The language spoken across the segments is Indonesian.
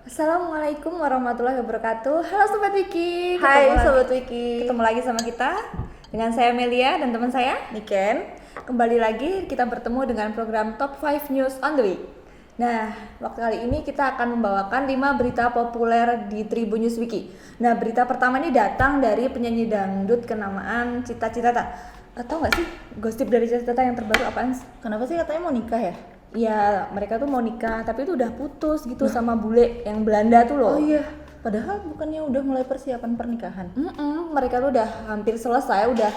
Assalamualaikum warahmatullahi wabarakatuh. Halo Sobat Wiki. Hai Sobat Wiki. Ketemu lagi sama kita dengan saya Melia dan teman saya Niken. Kembali lagi kita bertemu dengan program Top 5 News on the Week. Nah, waktu kali ini kita akan membawakan 5 berita populer di Tribun News Wiki. Nah, berita pertama ini datang dari penyanyi dangdut kenamaan Cita Citata. Atau nggak sih gosip dari Cita Citata yang terbaru apaan? Kenapa sih katanya mau nikah ya? Ya, mereka tuh mau nikah, tapi itu udah putus gitu sama bule yang Belanda tuh loh. Oh iya, padahal bukannya udah mulai persiapan pernikahan. Mereka tuh udah hampir selesai, udah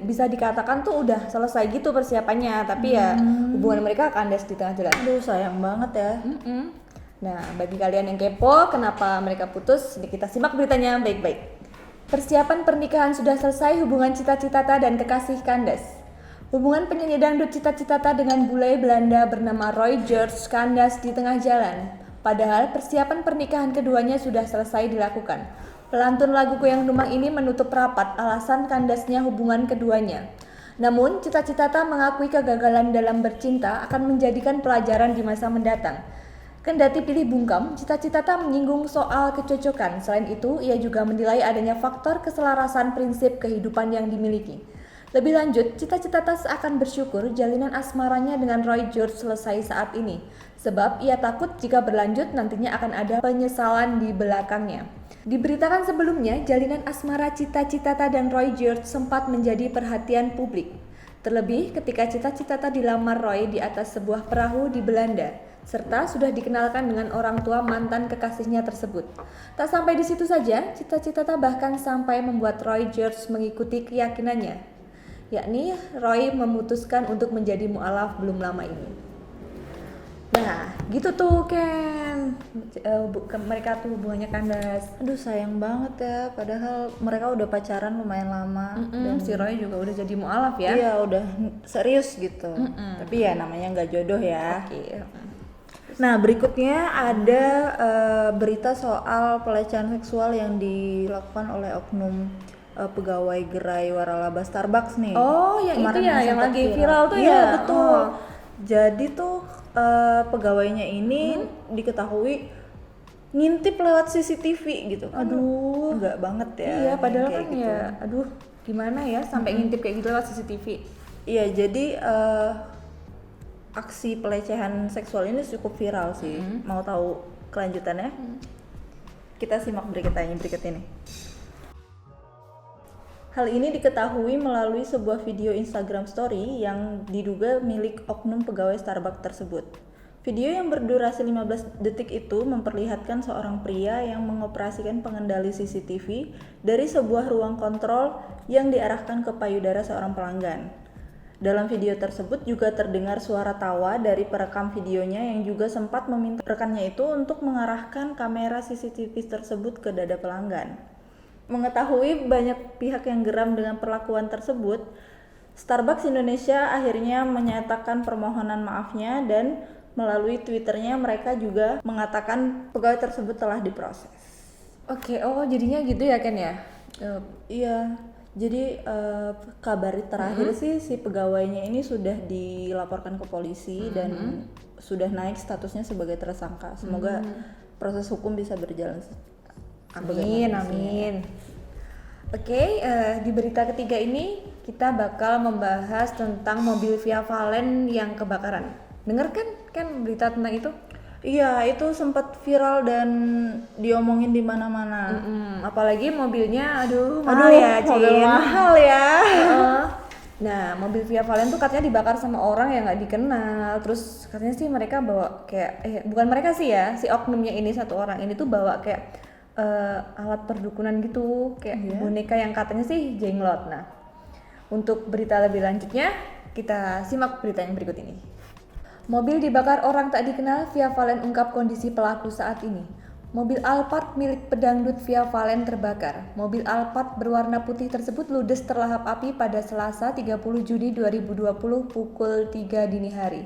bisa dikatakan tuh udah selesai gitu persiapannya, tapi ya hubungan mereka kandas di tengah jalan. Aduh sayang banget ya. Nah, bagi kalian yang kepo kenapa mereka putus, kita simak beritanya baik-baik. Persiapan pernikahan sudah selesai, hubungan Cita Citata dan kekasih kandas. Hubungan penyanyi dangdut Cita Citata dengan bule Belanda bernama Roy George kandas di tengah jalan. Padahal persiapan pernikahan keduanya sudah selesai dilakukan. Pelantun lagu Goyang Dumang ini menutup rapat alasan kandasnya hubungan keduanya. Namun, Cita Citata mengakui kegagalan dalam bercinta akan menjadikan pelajaran di masa mendatang. Kendati pilih bungkam, Cita Citata menyinggung soal kecocokan. Selain itu, ia juga menilai adanya faktor keselarasan prinsip kehidupan yang dimiliki. Lebih lanjut, Cita Citata seakan bersyukur jalinan asmaranya dengan Roy George selesai saat ini, sebab ia takut jika berlanjut nantinya akan ada penyesalan di belakangnya. Diberitakan sebelumnya, jalinan asmara Cita Citata dan Roy George sempat menjadi perhatian publik. Terlebih ketika Cita Citata dilamar Roy di atas sebuah perahu di Belanda, serta sudah dikenalkan dengan orang tua mantan kekasihnya tersebut. Tak sampai di situ saja, Cita Citata bahkan sampai membuat Roy George mengikuti keyakinannya, yakni Roy memutuskan untuk menjadi mu'alaf belum lama ini. Nah, gitu tuh Ken. Mereka tuh hubungannya kandas. Aduh sayang banget ya, padahal mereka udah pacaran lumayan lama. Dan si Roy juga udah jadi mu'alaf ya. Iya udah serius gitu. Tapi ya namanya nggak jodoh ya. Oke. Nah berikutnya ada berita soal pelecehan seksual yang dilakukan oleh oknum pegawai gerai waralaba Starbucks nih. Oh, yang Kemarin itu ya, yang sempat lagi viral tuh iya, ya. betul. Oh. Jadi tuh pegawainya ini diketahui ngintip lewat CCTV gitu. Aduh. Enggak banget ya. Iya, padahal kayak kan gitu. ya, aduh, gimana ya sampai ngintip kayak gitu lewat CCTV. Iya, jadi aksi pelecehan seksual ini cukup viral sih. Mau tahu kelanjutannya? Kita simak berikut ini. Hal ini diketahui melalui sebuah video Instagram Story yang diduga milik oknum pegawai Starbucks tersebut. Video yang berdurasi 15 detik itu memperlihatkan seorang pria yang mengoperasikan pengendali CCTV dari sebuah ruang kontrol yang diarahkan ke payudara seorang pelanggan. Dalam video tersebut juga terdengar suara tawa dari perekam videonya yang juga sempat meminta rekannya itu untuk mengarahkan kamera CCTV tersebut ke dada pelanggan. Mengetahui banyak pihak yang geram dengan perlakuan tersebut, Starbucks Indonesia akhirnya menyatakan permohonan maafnya dan melalui Twitternya mereka juga mengatakan pegawai tersebut telah diproses. Oke, oh jadinya gitu ya Ken ya? Iya, jadi kabar terakhir sih si pegawainya ini sudah dilaporkan ke polisi dan sudah naik statusnya sebagai tersangka. Semoga proses hukum bisa berjalan. Amin. Oke, di berita ketiga ini kita bakal membahas tentang mobil Via Valen yang kebakaran. Dengar kan berita tentang itu? Iya, itu sempat viral dan diomongin di mana-mana. Apalagi mobilnya, mahal ya, Cin. Mobil mahal ya. Nah, mobil Via Valen tuh katanya dibakar sama orang yang nggak dikenal. Terus katanya sih mereka bawa kayak, bukan mereka sih ya, si oknumnya ini satu orang ini tuh bawa kayak alat perdukunan gitu, kayak boneka yang katanya sih jenglot. Nah, untuk berita lebih lanjutnya kita simak berita yang berikut ini. Mobil dibakar orang tak dikenal, Via Valen ungkap kondisi pelaku saat ini. Mobil Alphard milik pedangdut Via Valen terbakar. Mobil Alphard berwarna putih tersebut ludes terlahap api pada Selasa 30 Juni 2020 pukul 3 dini hari.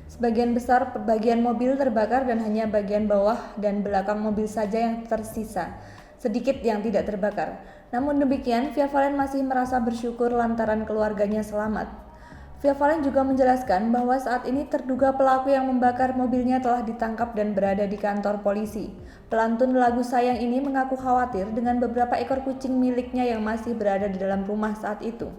Sebagian besar bagian mobil terbakar dan hanya bagian bawah dan belakang mobil saja yang tersisa. Sedikit yang tidak terbakar. Namun demikian, Via Valen masih merasa bersyukur lantaran keluarganya selamat. Via Valen juga menjelaskan bahwa saat ini terduga pelaku yang membakar mobilnya telah ditangkap dan berada di kantor polisi. Pelantun lagu Sayang ini mengaku khawatir dengan beberapa ekor kucing miliknya yang masih berada di dalam rumah saat itu.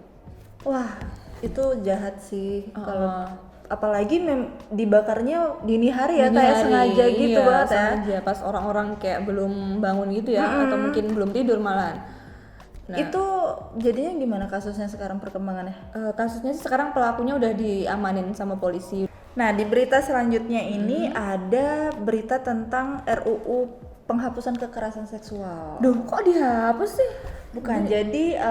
Wah, itu jahat sih. Kalau apalagi dibakarnya dini hari ya, Dini kayak hari, sengaja gitu iya, banget ya. sengaja pas orang-orang kayak belum bangun gitu ya, atau mungkin belum tidur malahan. Nah, Itu jadinya gimana kasusnya sekarang perkembangannya? kasusnya sih sekarang pelakunya udah diamanin sama polisi. Nah, di berita selanjutnya ini ada berita tentang RUU penghapusan kekerasan seksual. Duh, kok dihapus sih? Bukan, jadi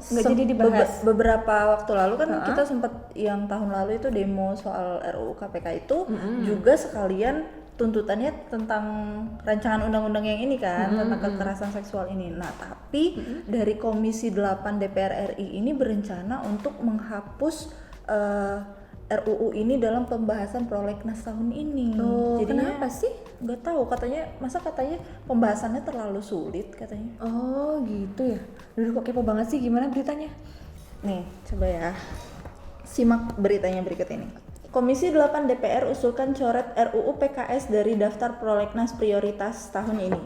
Nggak jadi dibahas. beberapa waktu lalu kan kita sempat yang tahun lalu itu demo soal RUU KPK itu juga sekalian tuntutannya tentang rancangan undang-undang yang ini kan, tentang kekerasan seksual ini. Nah, tapi dari Komisi 8 DPR RI ini berencana untuk menghapus RUU ini dalam pembahasan prolegnas tahun ini. Oh, Jadinya kenapa sih? nggak tahu, katanya pembahasannya terlalu sulit katanya. Oh, gitu ya. Duh, kok kepo banget sih, gimana beritanya? Nih, coba ya. Simak beritanya berikut ini. Komisi 8 DPR usulkan coret RUU PKS dari daftar prolegnas prioritas tahun ini.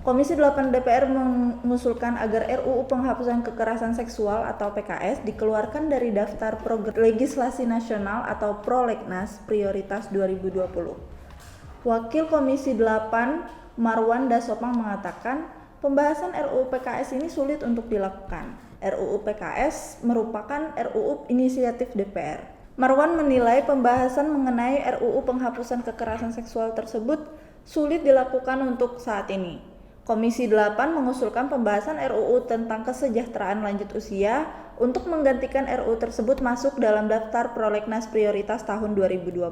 Komisi 8 DPR mengusulkan agar RUU penghapusan kekerasan seksual atau PKS dikeluarkan dari daftar program legislasi nasional atau prolegnas prioritas 2020. Wakil Komisi 8 Marwan Dasopang mengatakan pembahasan RUU PKS ini sulit untuk dilakukan. RUU PKS merupakan RUU inisiatif DPR. Marwan menilai pembahasan mengenai RUU penghapusan kekerasan seksual tersebut sulit dilakukan untuk saat ini. Komisi 8 mengusulkan pembahasan RUU tentang kesejahteraan lanjut usia untuk menggantikan RUU tersebut masuk dalam daftar prolegnas prioritas tahun 2020.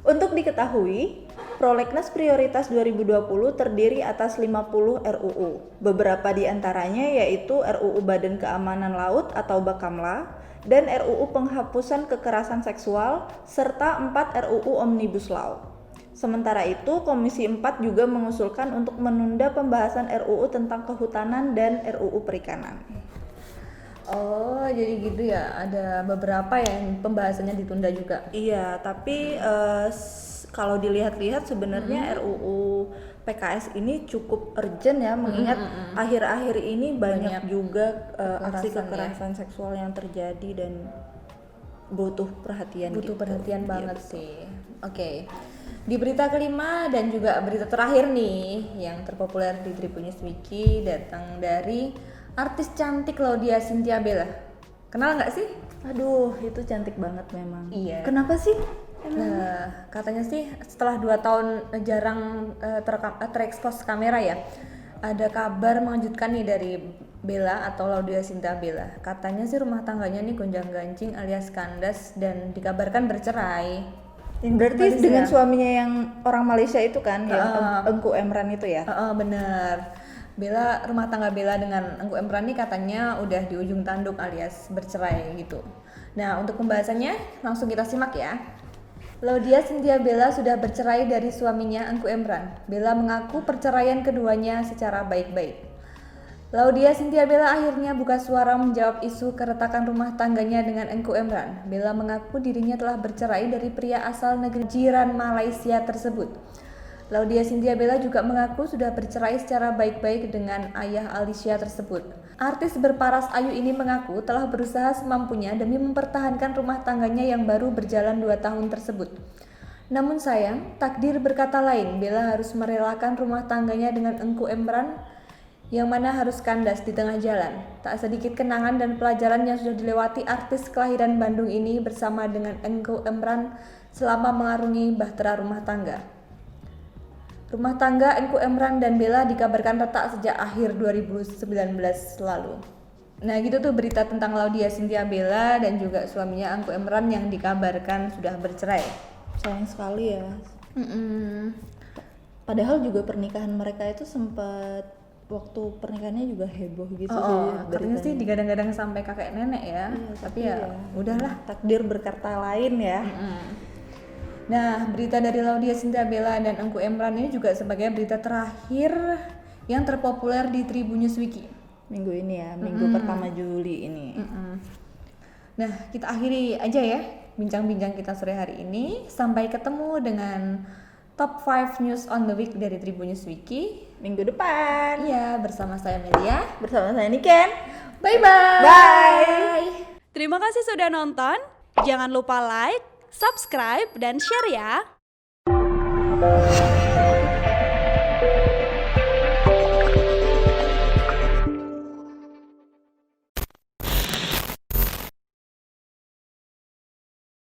Untuk diketahui, prolegnas prioritas 2020 terdiri atas 50 RUU. Beberapa di antaranya yaitu RUU Badan Keamanan Laut atau Bakamla, dan RUU penghapusan kekerasan seksual, serta 4 RUU Omnibus Law. Sementara itu, Komisi 4 juga mengusulkan untuk menunda pembahasan RUU tentang kehutanan dan RUU perikanan. Oh, jadi gitu ya. Ada beberapa yang pembahasannya ditunda juga. Iya, tapi kalau dilihat-lihat sebenarnya RUU PKS ini cukup urgent ya, mengingat akhir-akhir ini banyak juga aksi kekerasan seksual yang terjadi dan butuh perhatian. Butuh gitu. perhatian Iya, banget betul. sih. Oke. Di berita kelima dan juga berita terakhir nih yang terpopuler di Tribunnews Wiki datang dari artis cantik Laudya Chintya Bella. Kenal nggak sih? Aduh, itu cantik banget memang. Iya. Kenapa sih? Nah, katanya sih setelah 2 tahun jarang terekspos kamera ya, ada kabar mengejutkan nih dari Bella atau Laudya Chintya Bella. Katanya sih rumah tangganya nih gonjang-ganjing alias kandas dan dikabarkan bercerai. Yang berarti Malaysia. dengan suaminya yang orang Malaysia itu kan, yang Engku Emran itu ya? Bener. Rumah tangga Bella dengan Engku Emran nih katanya udah di ujung tanduk alias bercerai gitu. Nah, untuk pembahasannya langsung kita simak ya. Laudya Chintya Bella sudah bercerai dari suaminya Engku Emran. Bella mengaku perceraian keduanya secara baik-baik. Laudya Chintya Bella akhirnya buka suara menjawab isu keretakan rumah tangganya dengan Engku Emran. Bella mengaku dirinya telah bercerai dari pria asal negeri jiran Malaysia tersebut. Laudya Chintya Bella juga mengaku sudah bercerai secara baik-baik dengan ayah Alicia tersebut. Artis berparas ayu ini mengaku telah berusaha semampunya demi mempertahankan rumah tangganya yang baru berjalan 2 tahun tersebut. Namun sayang, takdir berkata lain. Bella harus merelakan rumah tangganya dengan Engku Emran yang mana harus kandas di tengah jalan. Tak sedikit kenangan dan pelajaran yang sudah dilewati artis kelahiran Bandung ini bersama dengan Engku Emran selama mengarungi bahtera rumah tangga. Rumah tangga Engku Emran dan Bella dikabarkan retak sejak akhir 2019 lalu. Nah gitu tuh berita tentang Laudya Chintya Bella dan juga suaminya Engku Emran yang dikabarkan sudah bercerai. Sayang sekali ya. Padahal juga pernikahan mereka itu sempat, waktu pernikahannya juga heboh gitu sih. Katanya sih digadang-gadang sampai kakek nenek ya. Iya, tapi ya udahlah. Takdir berkata lain ya. Nah, berita dari Laudya Chintya Bella dan Engku Emran ini juga sebagai berita terakhir yang terpopuler di Tribunnews Wiki. Minggu ini ya, minggu pertama Juli ini. Nah, kita akhiri aja ya bincang-bincang kita sore hari ini. Sampai ketemu dengan Top 5 News on the Week dari Tribunnews Wiki Minggu depan. Iya, bersama saya Melia. Bersama saya Niken. Bye-bye. Bye. Terima kasih sudah nonton. Jangan lupa like, subscribe, dan share ya.